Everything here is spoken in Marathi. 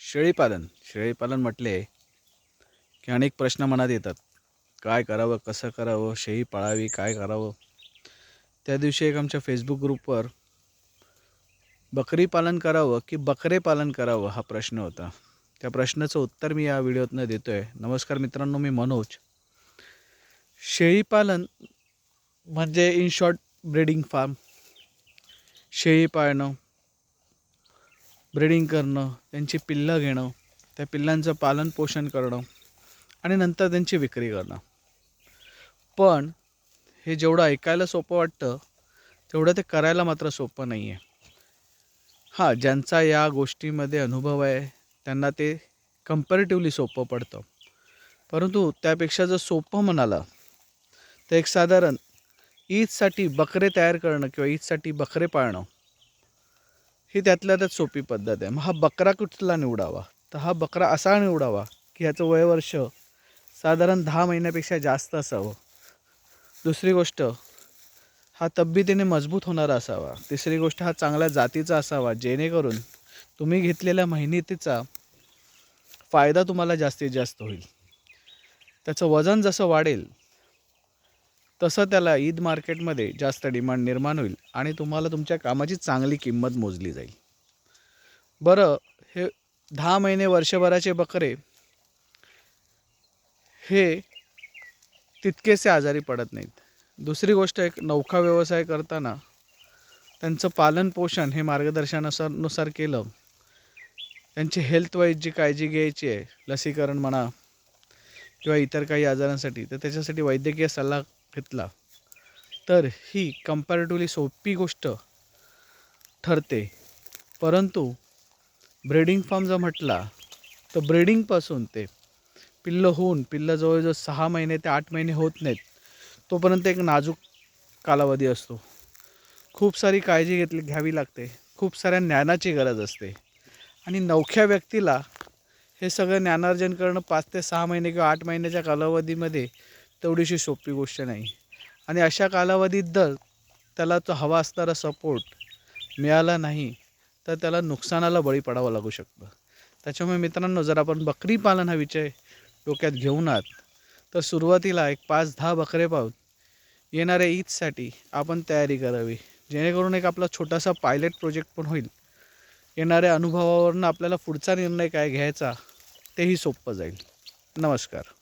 शेळीपालन म्हटले की अनेक प्रश्न मनात येतात. काय करावं, कसं करावं, शेळी पाळावी, काय करावं. त्या दिवशी एक आमच्या फेसबुक ग्रुपवर बकरी पालन करावं की बकरे पालन करावं हा प्रश्न होता. त्या प्रश्नाचं उत्तर मी या व्हिडिओतनं देतो आहे. नमस्कार मित्रांनो, मी मनोज. शेळीपालन म्हणजे इन शॉर्ट ब्रीडिंग फार्म. शेळी पाळणं, ब्रीडिंग करणं, त्यांची पिल्लं घेणं, त्या पिल्लांचं पालन पोषण करणं आणि नंतर त्यांची विक्री करणं. पण हे जेवढं ऐकायला सोपं वाटतं तेवढं ते करायला मात्र सोपं नाही आहे. हां, ज्यांचा या गोष्टीमध्ये अनुभव आहे त्यांना ते कम्पॅरेटिव्हली सोपं पडतं. परंतु त्यापेक्षा जर सोपं म्हणाला तर एक साधारण ईदसाठी बकरे तयार करणं किंवा ईदसाठी बकरे पाळणं ही त्यातल्या त्यात सोपी पद्धत आहे. मग हा बकरा कुठला निवडावा? तर हा बकरा असा निवडावा की ह्याचं वयवर्ष साधारण 10 महिन्यापेक्षा जास्त असावं. दुसरी गोष्ट, हा तब्येतीने मजबूत होणारा असावा. तिसरी गोष्ट, हा चांगल्या जातीचा असावा, जेणेकरून तुम्ही घेतलेल्या मेहनतीचा फायदा तुम्हाला जास्तीत जास्त होईल. त्याचं वजन जसं वाढेल तसं त्याला ईद मार्केटमध्ये जास्त डिमांड निर्माण होईल आणि तुम्हाला तुमच्या कामाची चांगली किंमत मोजली जाईल. बरं, हे 10 महिने वर्षभराचे बकरे हे तितकेसे आजारी पडत नाहीत. दुसरी गोष्ट, एक नौका व्यवसाय करताना त्यांचं पालन पोषण हे मार्गदर्शनानुसार केलं, त्यांची हेल्थ वाईज जी काळजी घ्यायची आहे, लसीकरण म्हणा किंवा इतर काही आजारांसाठी, तर त्याच्यासाठी वैद्यकीय सल्ला घेतला तर ही कम्पॅरेटिव्हली सोपी गोष्ट ठरते. परंतु ब्रीडिंग फार्म जर म्हटला तर ब्रीडिंगपासून ते पिल्लं जवळजवळ 6 महिने ते 8 महिने होत नाहीत तोपर्यंत एक नाजूक कालावधी असतो. खूप सारी काळजी घ्यावी लागते, खूप साऱ्या ज्ञानाची गरज असते आणि नवख्या व्यक्तीला हे सगळं ज्ञानार्जन करणं 5 ते 6 महिने किंवा 8 महिन्याच्या कालावधीमध्ये तेवढीशी सोपी गोष्ट नाही. आणि अशा कालावधीत जर त्याला तो हवा असणारा सपोर्ट मिळाला नाही तर त्याला नुकसानाला बळी पडावं लागू शकतं. त्याच्यामुळे मित्रांनो, जर आपण बकरी पालन हा विषय डोक्यात घेऊनात तर सुरुवातीला एक 5-10 बकरे पाहून येणाऱ्या ईदसाठी आपण तयारी करावी, जेणेकरून एक आपला छोटासा पायलट प्रोजेक्ट पण होईल. येणाऱ्या अनुभवावरून आपल्याला पुढचा निर्णय काय घ्यायचा तेही सोपं जाईल. नमस्कार.